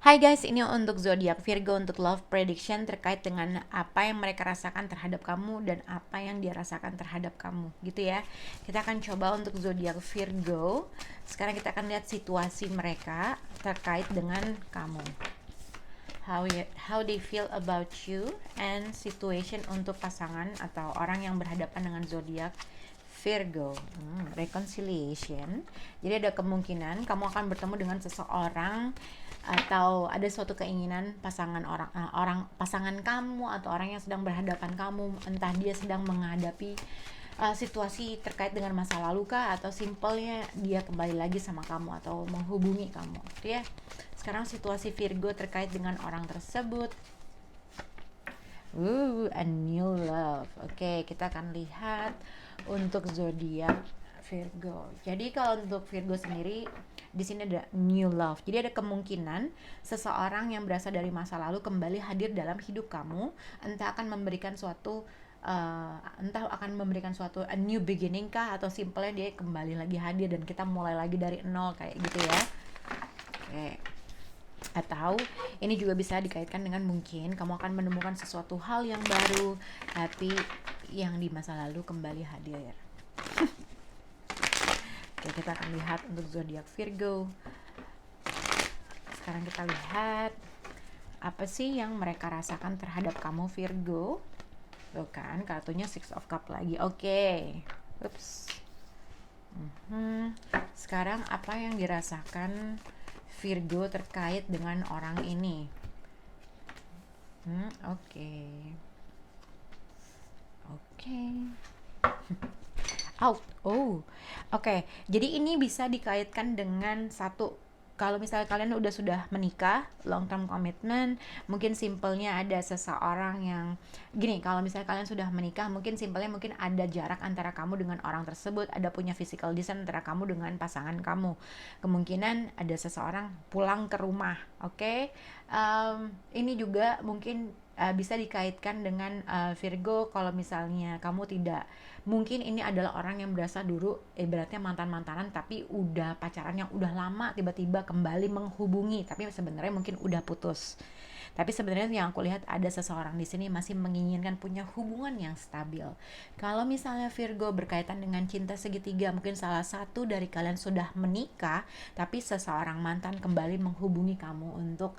Hai guys, ini untuk zodiak Virgo untuk love prediction terkait dengan apa yang mereka rasakan terhadap kamu dan apa yang dia rasakan terhadap kamu, gitu ya. Kita akan coba untuk zodiak Virgo. Sekarang kita akan lihat situasi mereka terkait dengan kamu. How they feel about you and situation untuk pasangan atau orang yang berhadapan dengan zodiak Virgo. Reconciliation. Jadi ada kemungkinan kamu akan bertemu dengan seseorang atau ada suatu keinginan pasangan kamu atau orang yang sedang berhadapan kamu, entah dia sedang menghadapi situasi terkait dengan masa lalu kah, atau simpelnya dia kembali lagi sama kamu atau menghubungi kamu, gitu ya. Sekarang situasi Virgo terkait dengan orang tersebut. A new love. Oke, kita akan lihat untuk zodiak Virgo. Jadi kalau untuk Virgo sendiri di sini ada new love. Jadi ada kemungkinan seseorang yang berasal dari masa lalu kembali hadir dalam hidup kamu, entah akan memberikan suatu a new beginning kah, atau simpelnya dia kembali lagi hadir dan kita mulai lagi dari nol kayak gitu ya. Oke. Atau ini juga bisa dikaitkan dengan mungkin kamu akan menemukan sesuatu hal yang baru tapi yang di masa lalu kembali hadir. Oke, kita akan lihat untuk zodiak Virgo. Sekarang kita lihat apa sih yang mereka rasakan terhadap kamu Virgo. Tuh kan, kartunya Six of Cup lagi. Oke. Ups. Sekarang apa yang dirasakan Virgo terkait dengan orang ini? Oke. Out. Oke. Jadi ini bisa dikaitkan dengan satu, kalau misalnya kalian sudah menikah, long term commitment, mungkin simpelnya ada seseorang yang gini, kalau misalnya kalian sudah menikah, mungkin simpelnya mungkin ada jarak antara kamu dengan orang tersebut, ada punya physical distance antara kamu dengan pasangan kamu. Kemungkinan ada seseorang pulang ke rumah, oke? Ini juga mungkin bisa dikaitkan dengan Virgo kalau misalnya kamu tidak, mungkin ini adalah orang yang berasal dulu ibaratnya mantan-mantanan tapi udah pacaran yang udah lama, tiba-tiba kembali menghubungi tapi sebenarnya mungkin udah putus. Tapi sebenarnya yang aku lihat ada seseorang di sini masih menginginkan punya hubungan yang stabil. Kalau misalnya Virgo berkaitan dengan cinta segitiga, mungkin salah satu dari kalian sudah menikah tapi seseorang mantan kembali menghubungi kamu untuk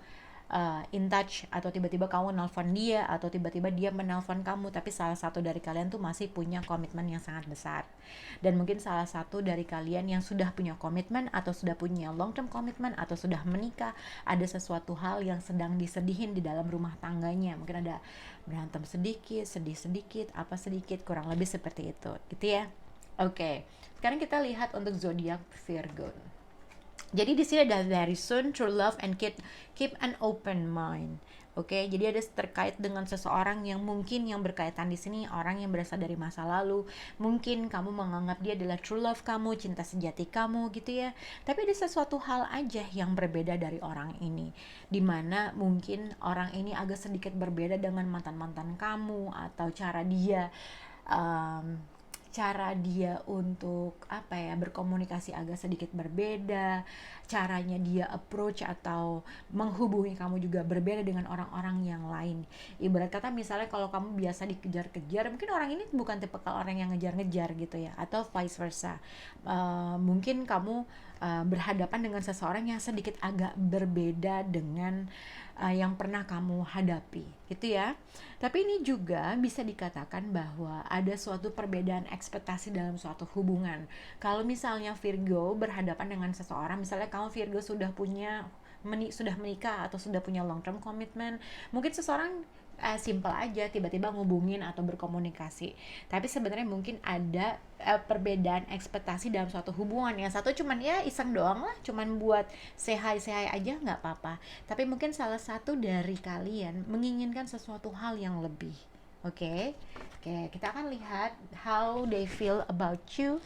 in touch, atau tiba-tiba kamu nelpon dia atau tiba-tiba dia menelpon kamu, tapi salah satu dari kalian tuh masih punya komitmen yang sangat besar. Dan mungkin salah satu dari kalian yang sudah punya komitmen atau sudah punya long term komitmen atau sudah menikah, ada sesuatu hal yang sedang disedihin di dalam rumah tangganya. Mungkin ada berantem sedikit, sedih sedikit, apa sedikit, kurang lebih seperti itu, gitu ya. Oke. Sekarang kita lihat untuk zodiak Virgo. Jadi di sini ada very soon, true love, and keep an open mind. Oke, jadi ada terkait dengan seseorang yang mungkin yang berkaitan di sini orang yang berasal dari masa lalu. Mungkin kamu menganggap dia adalah true love kamu, cinta sejati kamu, gitu ya. Tapi ada sesuatu hal aja yang berbeda dari orang ini, dimana mungkin orang ini agak sedikit berbeda dengan mantan-mantan kamu, atau um, cara dia untuk berkomunikasi agak sedikit berbeda, caranya dia approach atau menghubungi kamu juga berbeda dengan orang-orang yang lain. Ibarat kata misalnya kalau kamu biasa dikejar-kejar, mungkin orang ini bukan tipe orang yang ngejar-ngejar gitu ya, atau vice versa. Mungkin kamu berhadapan dengan seseorang yang sedikit agak berbeda dengan yang pernah kamu hadapi, gitu ya. Tapi ini juga bisa dikatakan bahwa ada suatu perbedaan ekspektasi dalam suatu hubungan. Kalau misalnya Virgo berhadapan dengan seseorang, misalnya kamu Virgo sudah menikah atau sudah punya long term commitment, mungkin seseorang simple aja tiba-tiba ngubungin atau berkomunikasi. Tapi sebenarnya mungkin ada perbedaan ekspektasi dalam suatu hubungan. Yang satu cuman ya iseng doang lah, cuman buat say hi aja, nggak apa-apa. Tapi mungkin salah satu dari kalian menginginkan sesuatu hal yang lebih. Oke, kita akan lihat how they feel about you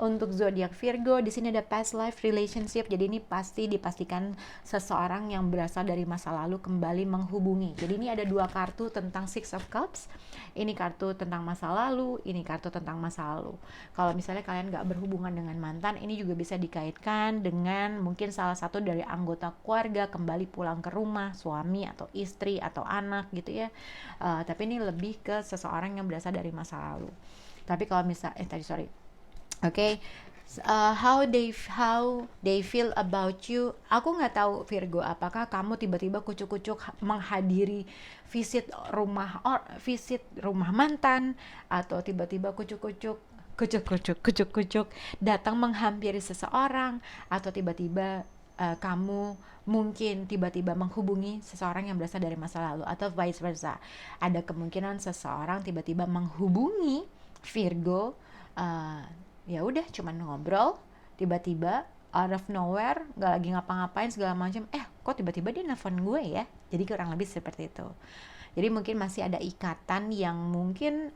untuk zodiak Virgo, di sini ada past life relationship. Jadi ini pasti dipastikan seseorang yang berasal dari masa lalu kembali menghubungi. Jadi ini ada dua kartu tentang Six of Cups. Ini kartu tentang masa lalu, ini kartu tentang masa lalu. Kalau misalnya kalian nggak berhubungan dengan mantan, ini juga bisa dikaitkan dengan mungkin salah satu dari anggota keluarga kembali pulang ke rumah, suami atau istri atau anak gitu ya. Tapi ini lebih ke seseorang yang berasal dari masa lalu. Tapi kalau how they feel about you. Aku nggak tahu Virgo, apakah kamu tiba-tiba kucuk-kucuk menghadiri visit rumah mantan, atau tiba-tiba kucuk-kucuk datang menghampiri seseorang, atau tiba-tiba kamu mungkin tiba-tiba menghubungi seseorang yang berasal dari masa lalu, atau vice versa. Ada kemungkinan seseorang tiba-tiba menghubungi Virgo, ya udah cuman ngobrol, tiba-tiba out of nowhere, nggak lagi ngapa-ngapain segala macam, kok tiba-tiba dia nelfon gue ya. Jadi kurang lebih seperti itu. Jadi mungkin masih ada ikatan yang mungkin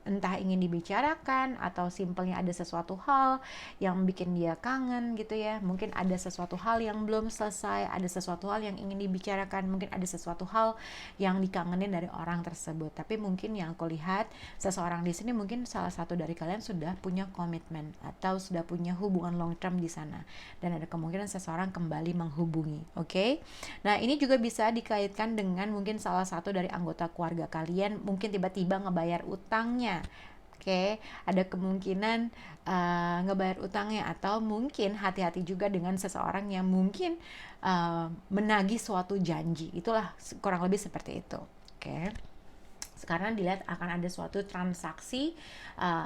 entah ingin dibicarakan, atau simpelnya ada sesuatu hal yang bikin dia kangen gitu ya. Mungkin ada sesuatu hal yang belum selesai, ada sesuatu hal yang ingin dibicarakan, mungkin ada sesuatu hal yang dikangenin dari orang tersebut. Tapi mungkin yang aku lihat, seseorang di sini mungkin salah satu dari kalian sudah punya komitmen atau sudah punya hubungan long term di sana, dan ada kemungkinan seseorang kembali menghubungi. Oke? Nah, ini juga bisa dikaitkan dengan mungkin salah satu dari anggota keluarga kalian mungkin tiba-tiba ngebayar utangnya. Oke, ada kemungkinan ngebayar utangnya, atau mungkin hati-hati juga dengan seseorang yang mungkin menagih suatu janji. Itulah kurang lebih seperti itu. Oke. Sekarang dilihat akan ada suatu transaksi,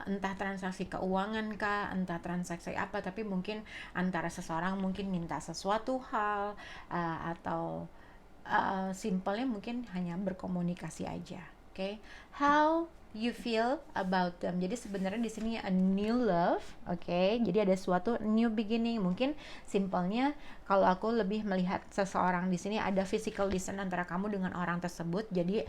entah transaksi keuangan kah, entah transaksi apa, tapi mungkin antara seseorang mungkin minta sesuatu hal, atau simpelnya mungkin hanya berkomunikasi aja. Oke. How you feel about them. Jadi sebenarnya di sini a new love, oke. Jadi ada suatu new beginning. Mungkin simpelnya kalau aku lebih melihat seseorang di sini ada physical distance antara kamu dengan orang tersebut. Jadi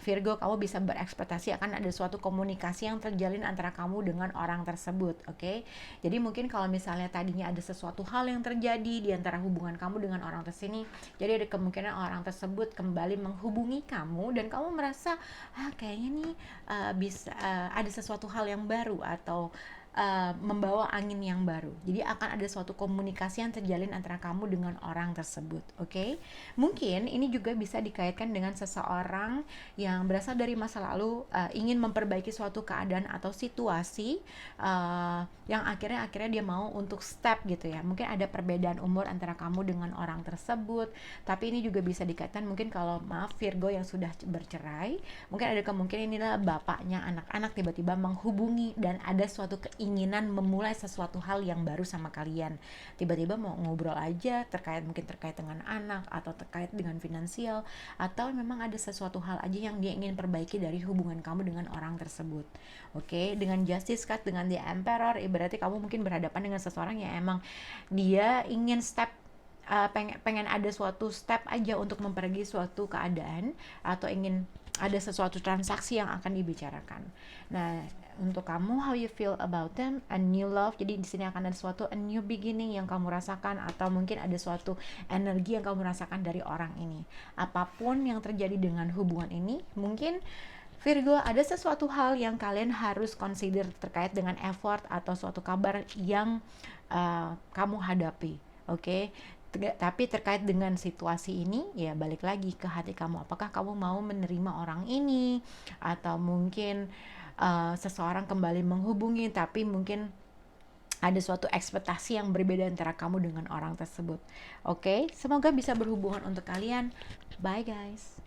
Virgo, kamu bisa berekspektasi akan ada suatu komunikasi yang terjalin antara kamu dengan orang tersebut, oke. Jadi mungkin kalau misalnya tadinya ada sesuatu hal yang terjadi di antara hubungan kamu dengan orang tersini, jadi ada kemungkinan orang tersebut kembali menghubungi kamu dan kamu merasa kayaknya nih bisa ada sesuatu hal yang baru, atau membawa angin yang baru. Jadi akan ada suatu komunikasi yang terjalin antara kamu dengan orang tersebut, oke? Mungkin ini juga bisa dikaitkan dengan seseorang yang berasal dari masa lalu, ingin memperbaiki suatu keadaan atau situasi yang akhirnya dia mau untuk step gitu ya. Mungkin ada perbedaan umur antara kamu dengan orang tersebut, tapi ini juga bisa dikaitkan mungkin kalau Virgo yang sudah bercerai, mungkin ada kemungkinan inilah bapaknya anak-anak tiba-tiba menghubungi dan ada suatu keinginan memulai sesuatu hal yang baru sama kalian. Tiba-tiba mau ngobrol aja mungkin terkait dengan anak, atau terkait dengan finansial, atau memang ada sesuatu hal aja yang dia ingin perbaiki dari hubungan kamu dengan orang tersebut. Oke, dengan Justice card, dengan The Emperor, berarti kamu mungkin berhadapan dengan seseorang yang emang dia ingin step, pengen ada suatu step aja untuk memperbaiki suatu keadaan, atau ingin ada sesuatu transaksi yang akan dibicarakan. Nah, untuk kamu, how you feel about them, a new love. Jadi di sini akan ada suatu a new beginning yang kamu rasakan, atau mungkin ada suatu energi yang kamu rasakan dari orang ini. Apapun yang terjadi dengan hubungan ini, mungkin Virgo, ada sesuatu hal yang kalian harus consider terkait dengan effort atau suatu kabar yang kamu hadapi, oke? Tapi terkait dengan situasi ini, ya balik lagi ke hati kamu. Apakah kamu mau menerima orang ini, atau mungkin seseorang kembali menghubungi, tapi mungkin ada suatu ekspektasi yang berbeda antara kamu dengan orang tersebut. Oke, semoga bisa berhubungan untuk kalian. Bye guys.